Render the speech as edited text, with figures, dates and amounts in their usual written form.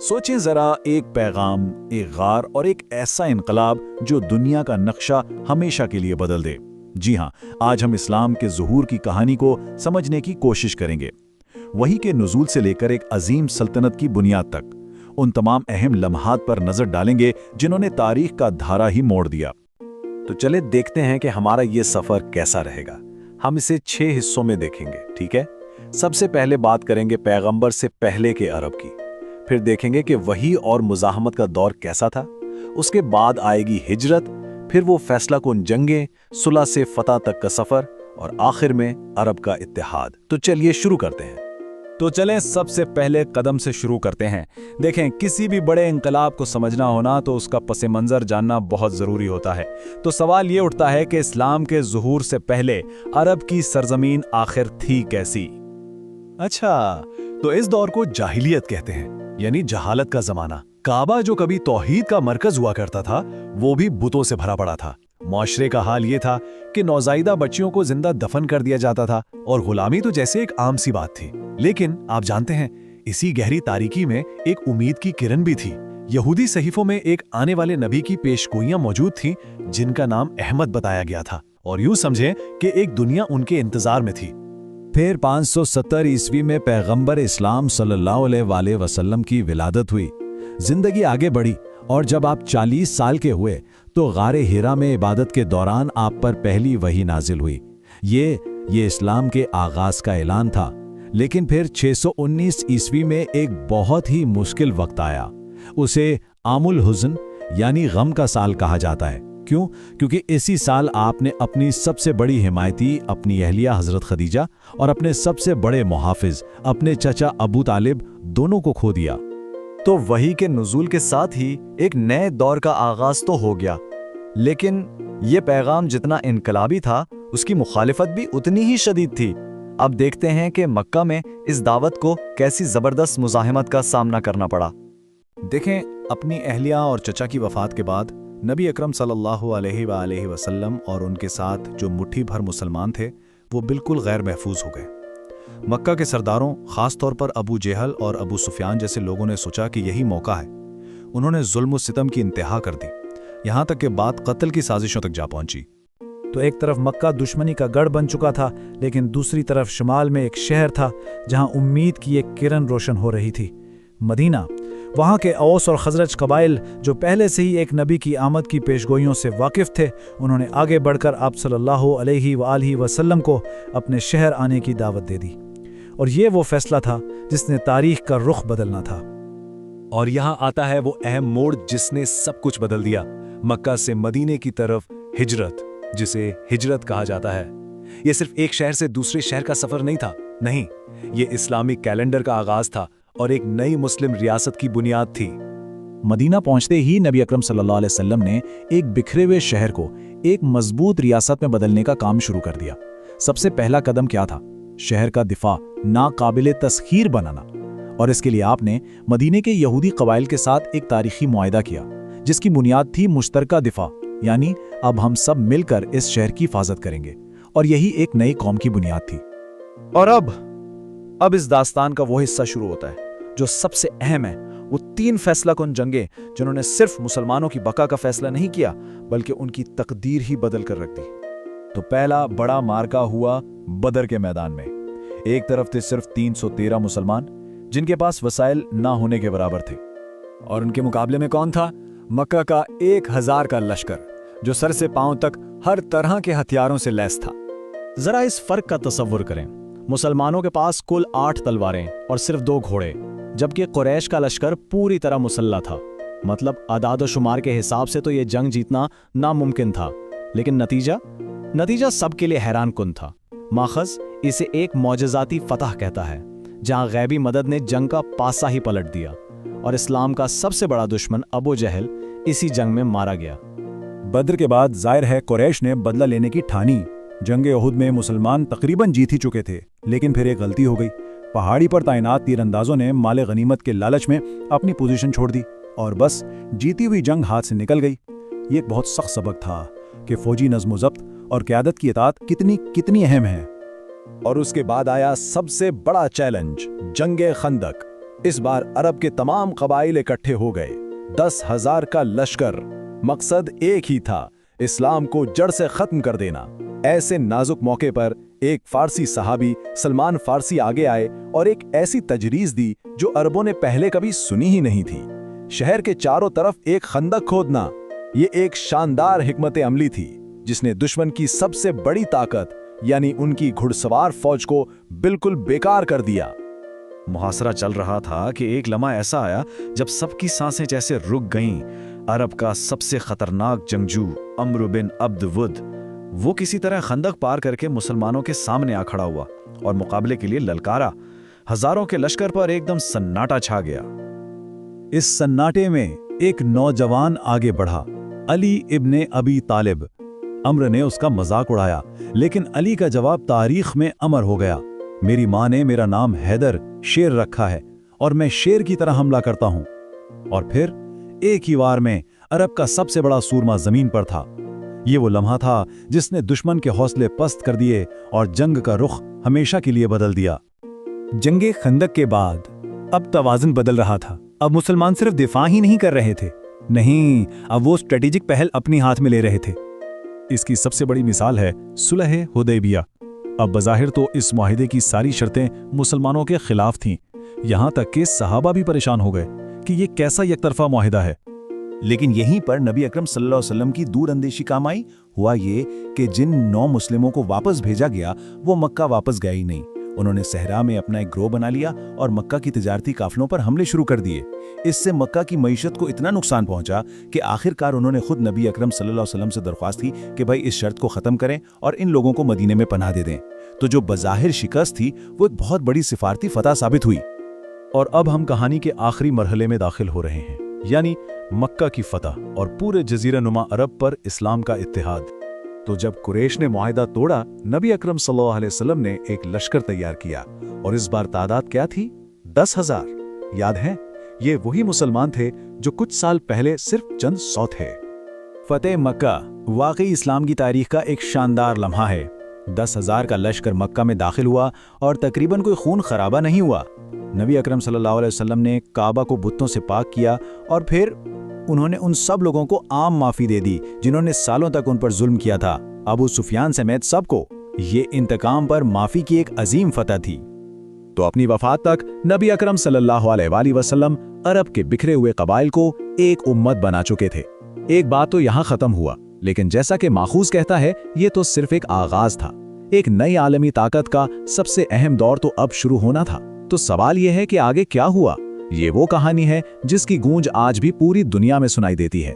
सोचें जरा, एक पैगाम, एक गार और एक ऐसा इनकलाब जो दुनिया का नक्शा हमेशा के लिए बदल दे। जी हाँ, आज हम इस्लाम के ज़ुहूर की कहानी को समझने की कोशिश करेंगे। वही के नुज़ूल से लेकर एक अजीम सल्तनत की बुनियाद तक, उन तमाम अहम लम्हात पर नजर डालेंगे जिन्होंने तारीख का धारा ही मोड़ दिया। तो चले देखते हैं कि हमारा ये सफर कैसा रहेगा। हम इसे 6 हिस्सों में देखेंगे, ठीक है? सबसे पहले बात करेंगे पैगंबर से पहले के अरब की, फिर देखेंगे कि वही और मुज़ाहमत का दौर कैसा था। उसके बाद आएगी हिजरत, फिर वो फैसला कुन जंगें, सुलह से फतह तक का सफर और आखिर में अरब का इत्तेहाद। तो चलिए शुरू करते हैं। तो चलें सबसे पहले कदम से शुरू करते हैं। देखें, किसी भी बड़े इंकलाब को समझना होना तो उसका पस मंज़र जानना बहुत ज़रूरी होता है। तो सवाल ये उठता है कि इस्लाम के ज़ुहूर से पहले अरब की सरजमीन आखिर थी कैसी? अच्छा, तो इस दौर को जाहिलियत कहते हैं, यानी जहालत का जमाना। काबा जो कभी तौहीद का मरकज हुआ करता था, वो भी बुतों से भरा पड़ा था। मुआशरे का हाल ये था कि नौज़ायदा बच्चियों को जिंदा दफन कर दिया जाता था और गुलामी तो जैसे एक आम सी बात थी। लेकिन आप जानते हैं, इसी गहरी तारीकी में एक उम्मीद की किरण भी थी। यहूदी सहीफों में एक आने वाले नबी की पेशगोइयां मौजूद थीं, जिनका नाम अहमद बताया गया था, और यूं समझें कि एक दुनिया उनके इंतजार में थी। फिर 570 ईस्वी में पैगंबर इस्लाम सल्लल्लाहु अलैहि वसल्लम की विलादत हुई। जिंदगी आगे बढ़ी और जब आप 40 साल के हुए तो गारे हिरा में इबादत के दौरान आप पर पहली वही नाजिल हुई। ये इस्लाम के आगाज का ऐलान था। लेकिन फिर 619 ईस्वी में एक बहुत ही मुश्किल वक्त आया। उसे आमुल हुज़्न यानी गम का साल कहा जाता है। क्यों? क्योंकि इसी साल आपने अपनी सबसे बड़ी हिमायती अपनी अहलिया हजरत खदीजा और अपने सबसे बड़े मुहाफिज अपने चचा अबू तालिब दोनों को खो दिया। तो वही के नुज़ूल के साथ ही एक नए दौर का आगाज तो हो गया, लेकिन ये पैगाम जितना इनकलाबी था, उसकी मुखालिफत भी उतनी ही शदीद थी। अब देखते हैं कि मक्का में इस दावत को कैसी जबरदस्त मुज़ाहमत का सामना करना पड़ा। देखें, अपनी अहलिया और चचा की वफात के बाद नबी अकरम सल्लल्लाहु अलैहि वसल्लम और उनके साथ जो मुट्ठी भर मुसलमान थे, वो बिल्कुल गैर महफूज हो गए। मक्का के सरदारों, खास तौर पर अबू जेहल और अबू सुफियान जैसे लोगों ने सोचा कि यही मौका है। उन्होंने जुल्म सितम की इंतहा कर दी, यहाँ तक कि बात कत्ल की साजिशों तक जा पहुंची। तो एक तरफ मक्का दुश्मनी का गढ़ बन चुका था, लेकिन दूसरी तरफ शुमाल में एक शहर था जहां उम्मीद की एक किरण रोशन हो रही थी, मदीना। वहां के औस और खजरज कबाइल जो पहले से ही एक नबी की आमद की पेशगोइयों से वाकिफ थे, उन्होंने आगे बढ़कर आप सल्लल्लाहु अलैहि वसल्लम को अपने शहर आने की दावत दे दी। और ये वो फैसला था जिसने तारीख का रुख बदलना था। और यहाँ आता है वो अहम मोड़ जिसने सब कुछ बदल दिया। मक्का से मदीने की तरफ हिजरत, जिसे हिजरत कहा जाता है। यह सिर्फ एक शहर से दूसरे शहर का सफर नहीं था, नहीं, ये इस्लामिक कैलेंडर का आगाज था और एक नई मुस्लिम रियासत की बुनियाद थी। मदीना पहुंचते ही नबी अकरम सल्लल्लाहु अलैहि वसल्लम ने एक बिखरे हुए शहर को एक मजबूत रियासत में बदलने का काम शुरू कर दिया। सबसे पहला कदम क्या था? शहर का दिफा नाकाबिले तस्खीर बनाना। और इसके लिए आपने मदीने के यहूदी कबाइल के साथ एक तारीखी मुआहदा किया, जिसकी बुनियाद थी मुश्तरका दिफा, यानी अब हम सब मिलकर इस शहर की हिफाजत करेंगे। और यही एक नई कौम की बुनियाद थी। और अब इस दास्तान का वो हिस्सा शुरू होता है जो सबसे अहम है। वो 3 फैसला कुन जंगें जिन्होंने सिर्फ मुसलमानों की बका का फैसला नहीं किया, बल्कि उनकी तकदीर ही बदल कर रख दी। तो पहला बड़ा मार्का हुआ बदर के मैदान में। एक तरफ थे सिर्फ 313 मुसलमान, जिनके पास वसाइल ना होने के बराबर थे, और उनके मुकाबले में कौन था? मक्का का 1000 का लश्कर, जो सर से पांव तक हर तरह के हथियारों से लैस था। जरा इस फर्क का तसव्वुर करें। मुसलमानों के पास कुल 8 तलवारें और सिर्फ 2 घोड़े, जबकि कुरैश का लश्कर पूरी तरह मुसल्ला था। मतलब आदाद व शुमार के हिसाब से तो ये जंग जीतना नामुमकिन था, लेकिन नतीजा सबके लिए हैरान कुन था। माखज़ इसे एक मौजज़ाती फतह कहता है, जहां गैबी मदद ने जंग का पासा ही पलट दिया और इस्लाम का सबसे बड़ा दुश्मन अबू जहल इसी जंग में मारा गया। बद्र के बाद जाहिर है कुरैश ने बदला लेने की ठानी। जंग उहुद में मुसलमान तकरीबन जीत ही चुके थे, लेकिन फिर एक गलती हो गई। पहाड़ी पर तैनात तीरंदाजों ने माले गनीमत के लालच में अपनी पोजीशन छोड़ दी और बस जीती हुई जंग हाथ से निकल गई। ये एक बहुत सख्त सबक था कि फौजी नज़्म ज़ब्त और क़यादत की इताअत कितनी अहम है। और उसके बाद आया सबसे बड़ा चैलेंज, जंगे खंदक। इस बार अरब के तमाम कबाइल इकट्ठे हो गए। 10,000 का लश्कर। मकसद एक ही था, इस्लाम को जड़ से खत्म कर देना। ऐसे नाजुक मौके पर एक फारसी सहाबी सलमान फारसी आगे आए और एक ऐसी तजरीज दी जो अरबों ने पहले कभी सुनी ही नहीं थी। शहर के चारों तरफ एक खंदक खोदना, ये एक शानदार हिकमत अमली थी जिसने दुश्मन की सबसे बड़ी ताकत यानी उनकी घुड़सवार फौज को बिल्कुल बेकार कर दिया। मुहासरा चल रहा था कि एक लम्हा ऐसा आया जब सबकी सांसें जैसे रुक गईं। अरब का सबसे खतरनाक जंगजू अम्र बिन अब्द वुद, वो किसी तरह खंदक पार करके मुसलमानों के सामने आ खड़ा हुआ और मुकाबले के लिए ललकारा। हजारों के लश्कर पर एकदम सन्नाटा छा गया। इस सन्नाटे में एक नौजवान आगे बढ़ा, अली इब्ने अबी तालिब। अम्र ने उसका मजाक उड़ाया, लेकिन अली का जवाब तारीख में अमर हो गया। मेरी माँ ने मेरा नाम हैदर शेर रखा है और मैं शेर की तरह हमला करता हूं। और फिर एक ही वार में अरब का सबसे बड़ा सूरमा जमीन पर था। ये वो लम्हा था जिसने दुश्मन के हौसले पस्त कर दिए और जंग का रुख हमेशा के लिए बदल दिया। जंगे खंदक के बाद अब तवाज़ुन बदल रहा था। अब मुसलमान सिर्फ दिफा ही नहीं कर रहे थे, नहीं, अब वो स्ट्रेटेजिक पहल अपनी हाथ में ले रहे थे। इसकी सबसे बड़ी मिसाल है सुलह हुदैबिया। अब बज़ाहिर तो इस मुआहिदे की सारी शर्तें मुसलमानों के खिलाफ थीं। यहां तक कि सहाबा भी परेशान हो गए कि ये कैसा एकतरफा मुआहिदा है। लेकिन यहीं पर नबी अकरम सल्लल्लाहु अलैहि वसल्लम की दूरअंदेशी काम आई। हुआ ये कि जिन 9 मुस्लिमों को वापस भेजा गया वो मक्का वापस गए ही नहीं। उन्होंने सहरा में अपना एक ग्रोह बना लिया और मक्का की तिजारती काफिलों पर हमले शुरू कर दिए। इससे मक्का की मईशत को इतना नुकसान पहुंचा कि आखिरकार उन्होंने खुद नबी अकरम सल्लल्लाहु अलैहि वसल्लम से दरख्वास्त की कि भाई इस शर्त को ख़त्म करें और इन लोगों को मदीने में पनाह दे दें। तो जो बज़ाहिर शिकस्त थी वो एक बहुत बड़ी सिफारती फतह साबित हुई। और अब हम कहानी के आखिरी मरहले में दाखिल हो रहे हैं, यानी मक्का की फतह और पूरे जजीरा नुमा अरब पर इस्लाम का इत्तेहाद। तो जब कुरैश ने मुआहिदा तोड़ा, नबी अकरम सल्लल्लाहु अलैहि वसल्लम ने एक लश्कर तैयार किया और इस बार तादाद क्या थी? 10,000। याद है, ये वही मुसलमान थे जो कुछ साल पहले सिर्फ चंद 100 थे। फतेह मक्का वाकई इस्लाम की तारीख का एक शानदार लम्हा है। 10,000 का लश्कर मक्का में दाखिल हुआ और तकरीबन कोई खून खराबा नहीं हुआ। नबी अकरम सल्लल्लाहु अलैहि वसल्लम ने काबा को बुतों से पाक किया और फिर उन्होंने उन सब लोगों को आम माफ़ी दे दी जिन्होंने सालों तक उन पर जुल्म किया था, अबू सुफियान समेत सबको। ये इंतकाम पर माफ़ी की एक अजीम फतह थी। तो अपनी वफात तक नबी अकरम सल्लल्लाहु अलैहि वसल्लम अरब के बिखरे हुए कबाइल को एक उम्मत बना चुके थे। एक बात तो यहाँ खत्म हुआ, लेकिन जैसा कि माखूज कहता है, ये तो सिर्फ एक आगाज था। एक नई आलमी ताकत का सबसे अहम दौर तो अब शुरू होना था। तो सवाल यह है कि आगे क्या हुआ? ये वो कहानी है जिसकी गूंज आज भी पूरी दुनिया में सुनाई देती है।